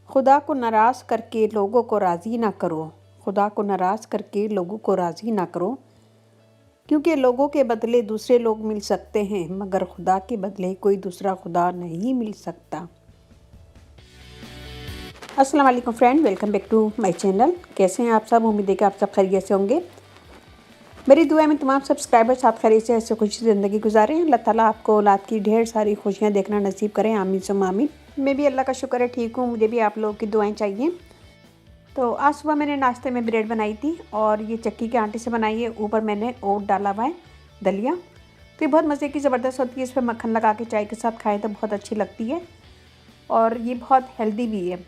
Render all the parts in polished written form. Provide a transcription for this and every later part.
खुदा को नाराज़ करके लोगों को राज़ी ना करो। खुदा को नाराज़ करके लोगों को राज़ी ना करो, क्योंकि लोगों के बदले दूसरे लोग मिल सकते हैं, मगर खुदा के बदले कोई दूसरा खुदा नहीं मिल सकता। अस्सलाम वालेकुम friend, welcome back to my channel. कैसे हैं आप सब? उम्मीद है कि आप सब खैरियत से होंगे। मेरी दुआ में तमाम सब्सक्राइबर्स आप खैरियत से ऐसे खुशी ज़िंदगी गुजारें। अल्लाह ताला आपको औलाद की ढेर सारी खुशियाँ देखना नसीब करें, आमीन सुम्मा आमीन। मैं भी अल्लाह का शुक्र है ठीक हूँ, मुझे भी आप लोगों की दुआएं चाहिए। तो आज सुबह मैंने नाश्ते में ब्रेड बनाई थी और ये चक्की के आटे से बनाई है। ऊपर मैंने ओट डाला हुआ है, दलिया। तो ये बहुत मज़े की ज़बरदस्त होती है। इस पर मक्खन लगा के चाय के साथ खाएँ तो बहुत अच्छी लगती है और ये बहुत हेल्दी भी है।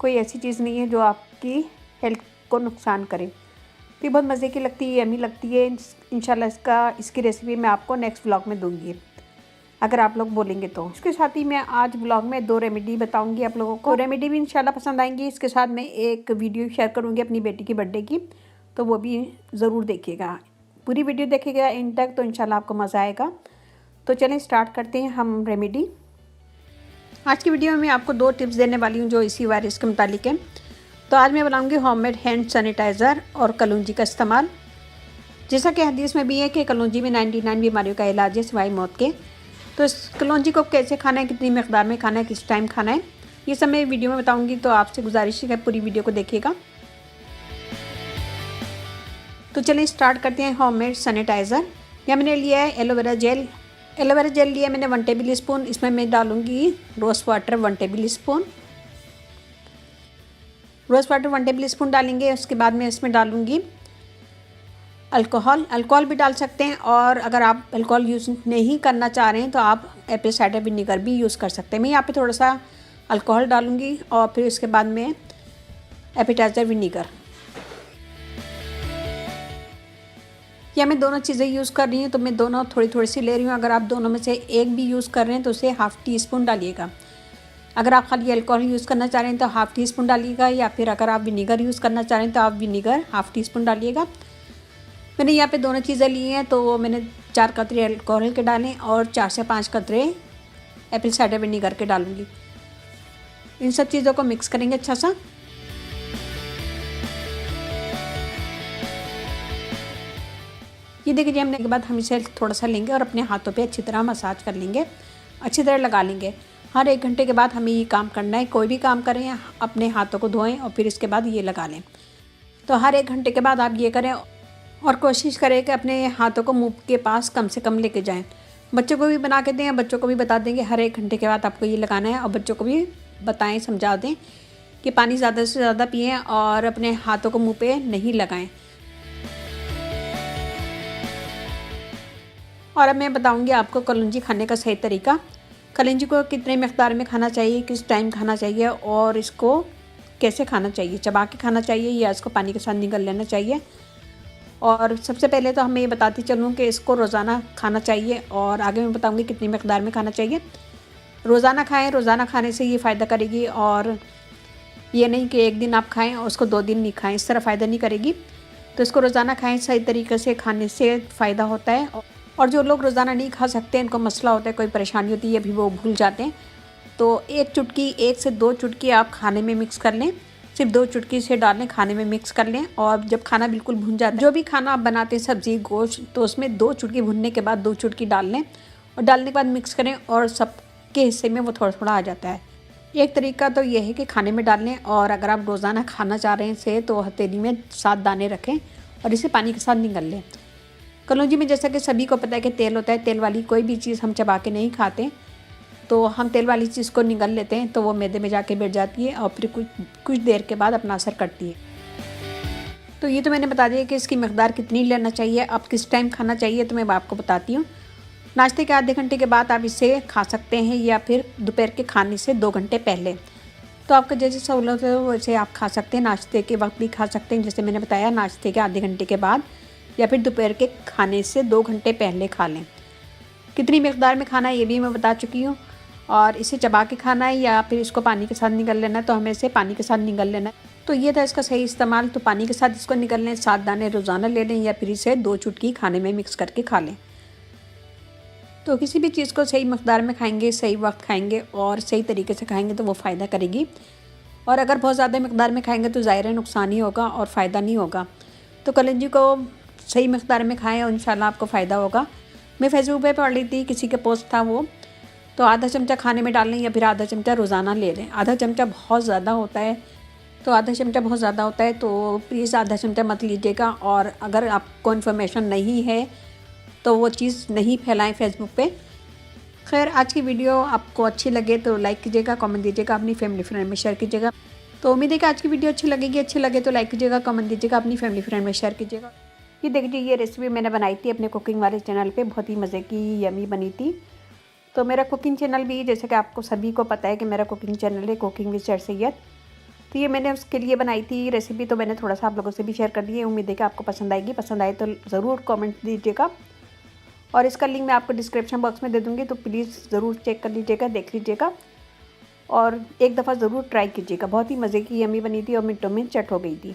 कोई ऐसी चीज़ नहीं है जो आपकी हेल्थ को नुकसान करे। तो ये बहुत मज़े की लगती है, यमी लगती है। इंशाल्लाह इसकी रेसिपी मैं आपको नेक्स्ट व्लॉग में दूंगी, अगर आप लोग बोलेंगे तो। इसके साथ ही मैं आज व्लॉग में 2 रेमेडी बताऊंगी आप लोगों को। रेमेडी भी इंशाल्लाह पसंद आएंगी। इसके साथ मैं एक वीडियो शेयर करूंगी अपनी बेटी की बर्थडे की, तो वो भी ज़रूर देखिएगा। पूरी वीडियो देखिएगा एंड तक, तो इंशाल्लाह आपको मज़ा आएगा। तो चलें स्टार्ट करते हैं हम रेमेडी। आज की वीडियो में मैं आपको 2 टिप्स देने वाली हूँ जो इसी वायरस के मुतालिक है। तो आज मैं बनाऊंगी होममेड हैंड सैनिटाइज़र और कलौंजी का इस्तेमाल। जैसा कि हदीस में भी है कि कलौंजी में 99 बीमारियों का इलाज है सिवाय मौत के। तो इस कलौंजी को कैसे खाना है, कितनी मकदार में खाना है, किस टाइम खाना है, ये सब मैं वीडियो में बताऊंगी। तो आपसे गुजारिश है पूरी वीडियो को देखिएगा। तो चलिए स्टार्ट करते हैं। होममेड सैनिटाइज़र या मैंने लिया है एलोवेरा जेल। एलोवेरा जेल लिया मैंने 1 टेबल स्पून। इसमें मैं डालूंगी rose water 1 tablespoon. Rose water 1 tablespoon डालेंगे। उसके बाद मैं इसमें डालूंगी अल्कोहल भी डाल सकते हैं, और अगर आप अल्कोहल यूज़ नहीं करना चाह रहे हैं तो आप एप्पल साइडर विनीगर भी यूज़ कर सकते हैं। मैं यहाँ पे थोड़ा सा अल्कोहल डालूंगी और फिर उसके बाद में एपेटाइज़र विनीगर। या मैं दोनों चीज़ें यूज़ कर रही हूँ, तो मैं दोनों थोड़ी थोड़ी सी ले रही हूँ। अगर आप दोनों में से एक भी यूज़ कर रहे हैं तो उसे ½ टी स्पून डालिएगा। अगर आप खाली अल्कोहल यूज़ करना चाह रहे हैं तो ½ टी स्पून डालिएगा, या फिर अगर आप विनीगर यूज़ करना चाह रहे हैं तो आप विनीगर ½ टी स्पून डालिएगा। मैंने यहाँ पे दोनों चीज़ें ली हैं, तो मैंने 4 कतरे अल्कोहल के डालें और 4 से 5 कतरे एप्पल साइडर विनीगर के डालूँगी। इन सब चीज़ों को मिक्स करेंगे अच्छा सा। ये देखिए, हमने के बाद हम इसे थोड़ा सा लेंगे और अपने हाथों पे अच्छी तरह मसाज कर लेंगे, अच्छी तरह लगा लेंगे। हर 1 घंटे के बाद हमें ये काम करना है। कोई भी काम करें अपने हाथों को धोएं और फिर इसके बाद ये लगा लें। तो हर 1 घंटे के बाद आप ये करें और कोशिश करें कि अपने हाथों को मुंह के पास कम से कम लेके जाएं। बच्चों को भी बना के दें, बच्चों को भी बता देंगे हर 1 घंटे के बाद आपको ये लगाना है, और बच्चों को भी बताएं, समझा दें कि पानी ज़्यादा से ज़्यादा पिएँ और अपने हाथों को मुँह पे नहीं लगाएं। और अब मैं बताऊंगी आपको कलौंजी खाने का सही तरीका। कलौंजी को कितने मकदार में खाना चाहिए, किस टाइम खाना चाहिए और इसको कैसे खाना चाहिए। चबा के खाना चाहिए या इसको पानी के साथ निगल लेना चाहिए। और सबसे पहले तो हमें ये बताती चलूँ कि इसको रोज़ाना खाना चाहिए, और आगे मैं बताऊँगी कितनी मकदार में खाना चाहिए। रोज़ाना खाएँ, रोज़ाना खाने से ये फ़ायदा करेगी, और ये नहीं कि एक दिन आप खाएँ और उसको 2 दिन नहीं खाएँ, इस तरह फ़ायदा नहीं करेगी। तो इसको रोज़ाना खाएँ, सही तरीके से खाने से फ़ायदा होता है। और जो लोग रोज़ाना नहीं खा सकते, इनको मसला होता है, कोई परेशानी होती है, अभी वो भूल जाते हैं, तो 1 से 2 चुटकी आप खाने में मिक्स कर लें। सिर्फ 2 चुटकी से डालें, खाने में मिक्स कर लें। और जब खाना बिल्कुल भुन जाता है, जो भी खाना आप बनाते हैं सब्ज़ी गोश्त, तो उसमें 2 चुटकी भुनने के बाद 2 चुटकी डाल लें, और डालने के बाद मिक्स करें, और सबके हिस्से में वो थोड़ा थोड़ा आ जाता है। एक तरीका तो यह है कि खाने में डाल लें, और अगर आप रोज़ाना खाना चाह रहे हैं तो हथेली में 7 दाने रखें और इसे पानी के साथ निगल लें। कलौंजी में जैसा कि सभी को पता है कि तेल होता है, तेल वाली कोई भी चीज़ हम चबा के नहीं खाते, तो हम तेल वाली चीज़ को निगल लेते हैं तो वो मैदे में जाके बैठ जाती है और फिर कुछ देर के बाद अपना असर करती है। तो ये तो मैंने बता दिया कि इसकी मकदार कितनी लेना चाहिए। अब किस टाइम खाना चाहिए तो मैं आपको बताती हूँ। नाश्ते के आधे घंटे के बाद आप इसे खा सकते हैं, या फिर दोपहर के खाने से 2 घंटे पहले। तो आपका जैसे सहूलत है वैसे आप खा सकते हैं। नाश्ते के वक्त भी खा सकते हैं, जैसे मैंने बताया, नाश्ते के आधे घंटे के बाद, या फिर दोपहर के खाने से 2 घंटे पहले खा लें। कितनी मकदार में खाना है ये भी मैं बता चुकी हूँ। और इसे चबा के खाना है या फिर इसको पानी के साथ निगल लेना है, तो हमें इसे पानी के साथ निगल लेना है। तो ये था इसका सही इस्तेमाल। तो पानी के साथ इसको निगल लें, 7 दाने रोज़ाना ले लें, या फिर इसे 2 चुटकी खाने में मिक्स करके खा लें। तो किसी भी चीज़ को सही मकदार में खाएंगे, सही वक्त खाएंगे और सही तरीके से खाएंगे तो वो फ़ायदा करेगी। और अगर बहुत ज़्यादा मकदार में खाएंगे तो ज़ाहिर है नुकसान ही होगा और फ़ायदा नहीं होगा। तो कलंजी को सही मकदार में खाएं और इंशाल्लाह आपको फ़ायदा होगा। मैं फेसबुक पे पढ़ रही थी, किसी के पोस्ट था वो, तो आधा चमचा खाने में डाल लें या फिर आधा चमचा रोज़ाना ले लें। आधा चमचा बहुत ज़्यादा होता है, तो आधा चमचा बहुत ज़्यादा होता है, तो प्लीज़ आधा चमचा मत लीजिएगा। और अगर आपको इन्फॉर्मेशन नहीं है तो वो चीज़ नहीं फैलाएं फेसबुक पे। खैर, आज की वीडियो आपको अच्छी लगे तो लाइक कीजिएगा, कमेंट दीजिएगा, अपनी फैमिली फ्रेंड में शेयर कीजिएगा। तो उम्मीद है कि आज की वीडियो अच्छी लगेगी। अच्छी लगे तो लाइक कीजिएगा, कमेंट दीजिएगा, अपनी फैमिली फ्रेंड में शेयर कीजिएगा। ये देखिए, ये रेसिपी मैंने बनाई थी अपने कुकिंग वाले चैनल पे, बहुत ही मज़े की यमी बनी थी। तो मेरा कुकिंग चैनल भी, जैसे कि आपको सभी को पता है कि मेरा कुकिंग चैनल है कुकिंग विद शेर सैयद, तो ये मैंने उसके लिए बनाई थी रेसिपी। तो मैंने थोड़ा सा आप लोगों से भी शेयर कर दी है। उम्मीद है कि आपको पसंद आएगी। पसंद आए तो ज़रूर कमेंट दीजिएगा और इसका लिंक मैं आपको डिस्क्रिप्शन बॉक्स में दे दूँगी, तो प्लीज़ ज़रूर चेक कर लीजिएगा, देख लीजिएगा और एक दफ़ा ज़रूर ट्राई कीजिएगा। बहुत ही मज़े की यमी बनी थी और मिनटों में चट हो गई थी।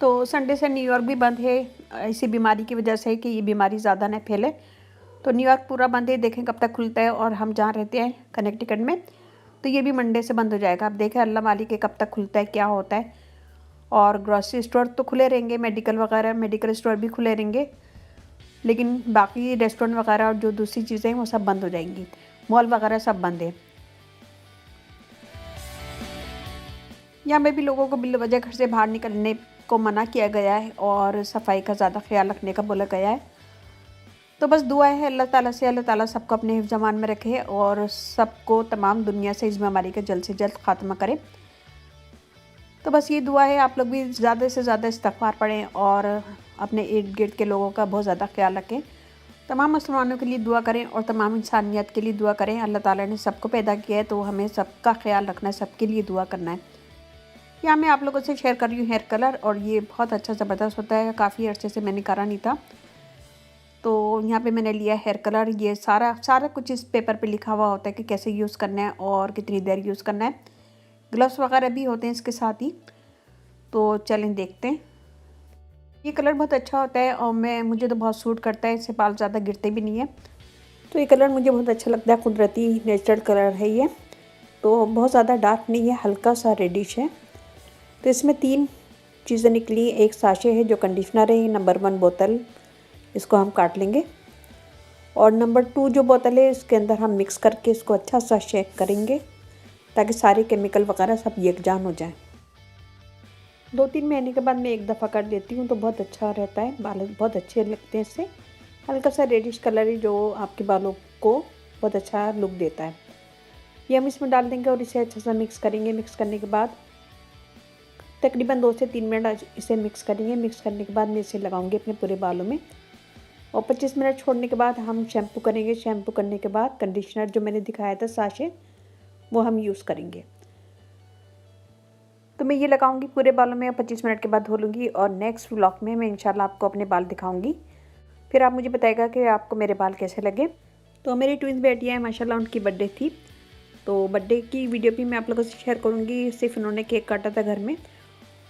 तो संडे से न्यूयॉर्क भी बंद है इसी बीमारी की वजह से कि ये बीमारी ज़्यादा न फैले। तो न्यूयॉर्क पूरा बंद है, देखें कब तक खुलता है। और हम जहाँ रहते हैं कनेक्टिकट में, तो ये भी मंडे से बंद हो जाएगा। अब देखें अल्लाह मालिक के कब तक खुलता है, क्या होता है। और ग्रॉसरी स्टोर तो खुले रहेंगे, मेडिकल वगैरह मेडिकल स्टोर भी खुले रहेंगे, लेकिन बाकी रेस्टोरेंट वगैरह और जो दूसरी चीज़ें हैं वो सब बंद हो जाएंगी। मॉल वगैरह सब बंद है। यहाँ पे भी लोगों को बिल वजह घर से बाहर निकलने को मना किया गया है और सफाई का ज़्यादा ख्याल रखने का बोला गया है। तो बस दुआ है अल्लाह ताला से, अल्लाह ताला सबको अपने हिफ्ज़ अमान में रखे और सबको तमाम दुनिया से इस बीमारी का जल्द से जल्द ख़ात्मा करे। तो बस ये दुआ है, आप लोग भी ज़्यादा से ज़्यादा इस्तग़फ़ार पढ़ें और अपने इर्द गिर्द के लोगों का बहुत ज़्यादा ख्याल रखें। तमाम मुसलमानों के लिए दुआ करें और तमाम इंसानियत के लिए दुआ करें। अल्लाह ताला ने सबको पैदा किया है तो हमें सबका ख्याल रखना है, सबके लिए दुआ करना है। यहाँ मैं आप लोगों से शेयर कर रही हूँ हेयर कलर, और ये बहुत अच्छा ज़बरदस्त होता है। काफ़ी अर्से से मैंने करा नहीं था, तो यहाँ पे मैंने लिया हेयर कलर। ये सारा कुछ इस पेपर पे लिखा हुआ होता है कि कैसे यूज़ करना है और कितनी देर यूज़ करना है। ग्लव्स वगैरह भी होते हैं इसके साथ ही। तो चलें देखते हैं। ये कलर बहुत अच्छा होता है और मुझे तो बहुत सूट करता है, इससे बाल ज़्यादा गिरते भी नहीं है। तो ये कलर मुझे बहुत अच्छा लगता है, कुदरती नेचुरल कलर है ये। तो बहुत ज़्यादा डार्क नहीं है, हल्का सा रेडिश है। तो इसमें 3 चीज़ें निकली। एक साशे है जो कंडीशनर है, नंबर 1 बोतल, इसको हम काट लेंगे। और नंबर 2 जो बोतल है इसके अंदर हम मिक्स करके इसको अच्छा सा शेक करेंगे ताकि सारे केमिकल वगैरह सब यकजान हो जाएं। 2-3 महीने के बाद मैं एक दफ़ा कर देती हूँ तो बहुत अच्छा रहता है, बाल बहुत अच्छे लगते हैं इससे। हल्का सा रेडिश कलर है जो आपके बालों को बहुत अच्छा लुक देता है। ये हम इसमें डाल देंगे और इसे अच्छा सा मिक्स करेंगे। मिक्स करने के बाद तकरीबन 2 से 3 मिनट इसे मिक्स करेंगे। मिक्स करने के बाद मैं इसे लगाऊंगी अपने पूरे बालों में और 25 मिनट छोड़ने के बाद हम शैम्पू करेंगे। शैम्पू करने के बाद कंडीशनर जो मैंने दिखाया था साशे, वो हम यूज़ करेंगे। तो मैं ये लगाऊंगी पूरे बालों में और 25 मिनट के बाद धो लूँगी। और नेक्स्ट व्लॉग में मैं इंशाल्लाह आपको अपने बाल दिखाऊंगी, फिर आप मुझे बताइएगा कि आपको मेरे बाल कैसे लगे। तो मेरी ट्विंस बेटियाँ हैं माशाल्लाह, उनकी बर्थडे थी, तो बर्थडे की वीडियो भी मैं आप लोगों से शेयर करूँगी। सिर्फ उन्होंने केक काटा था घर में,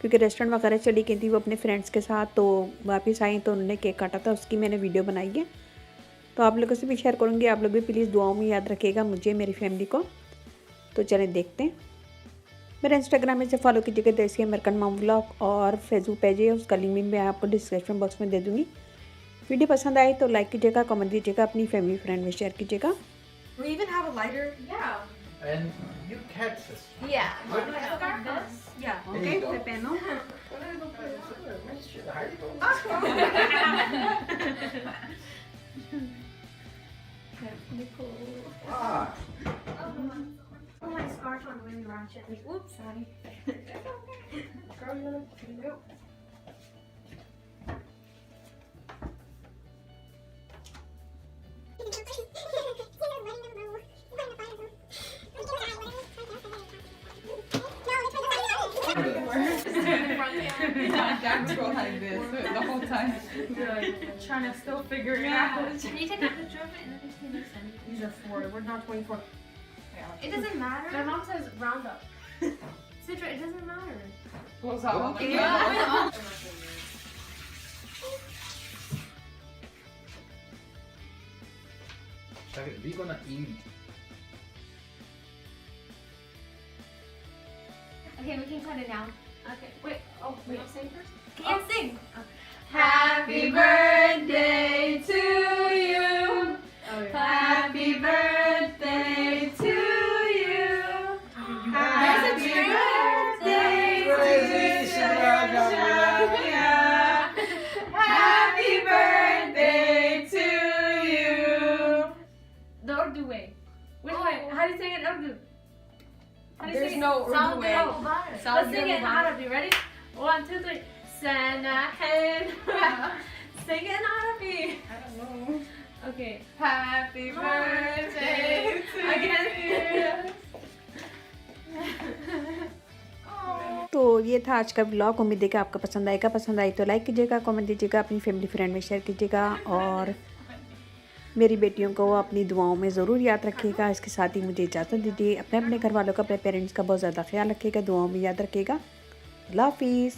क्योंकि रेस्टोरेंट वगैरह चली गई थी वो अपने फ्रेंड्स के साथ, तो वापस आई तो उन्होंने केक काटा था, उसकी मैंने वीडियो बनाई है। तो आप लोगों से भी शेयर करूँगी। आप लोग भी प्लीज़ दुआओं में याद रखिएगा मुझे, मेरी फैमिली को। तो चलें देखते हैं। मेरा इंस्टाग्राम में से फॉलो कीजिएगा, देसी अमेरिकन मॉम व्लॉग, और फेसबुक पेज है उसका लिंक भी मैं आपको डिस्क्रिप्शन बॉक्स में दे दूँगी। वीडियो पसंद आए तो लाइक कीजिएगा, कमेंट दीजिएगा, अपनी फैमिली फ्रेंड में शेयर कीजिएगा। We even have a lighter. Yeah. And you catch this. Yeah. Like this? Yeah, There okay, you go. Pepeno. Ah, Oh, my scarf on really ratchet. Oops, sorry. Girl, you look Dad's go like this the whole time. trying to still figure it out. Can you take a picture of it and then just send it? These are 4. We're not 24. It doesn't matter. My mom says round up. Citra, it doesn't matter. Close out. Okay. Yeah. Shakira, we're gonna eat. Okay, we can cut it now. Okay, wait. Oh, we don't sing first? Oh. Can you sing? Happy birthday to you. Happy birthday to you. Happy birthday to Shakira. Happy birthday to you. The Urdu way. Which way? How do you say it in Urdu? How do you There's say it? no Urdu way. Let's sing it in Arabic. Ready? 1, 2, 3. Sanahin. Sing it in Arabic. I don't know. Okay. Happy birthday to Again. you. तो ये था आज का blog. उम्मीद है कि आपको पसंद आएगा। पसंद आई तो लाइक कीजिएगा, कमेंट दीजिएगा, अपनी फैमिली फ्रेंड में शेयर कीजिएगा और मेरी बेटियों को अपनी दुआओं में ज़रूर याद रखिएगा। इसके साथ ही मुझे इजाज़त दीजिए। अपने अपने घर वालों का, अपने पेरेंट्स का बहुत ज़्यादा ख्याल रखिएगा, दुआओं में याद रखिएगा। अल्लाह हाफिज़।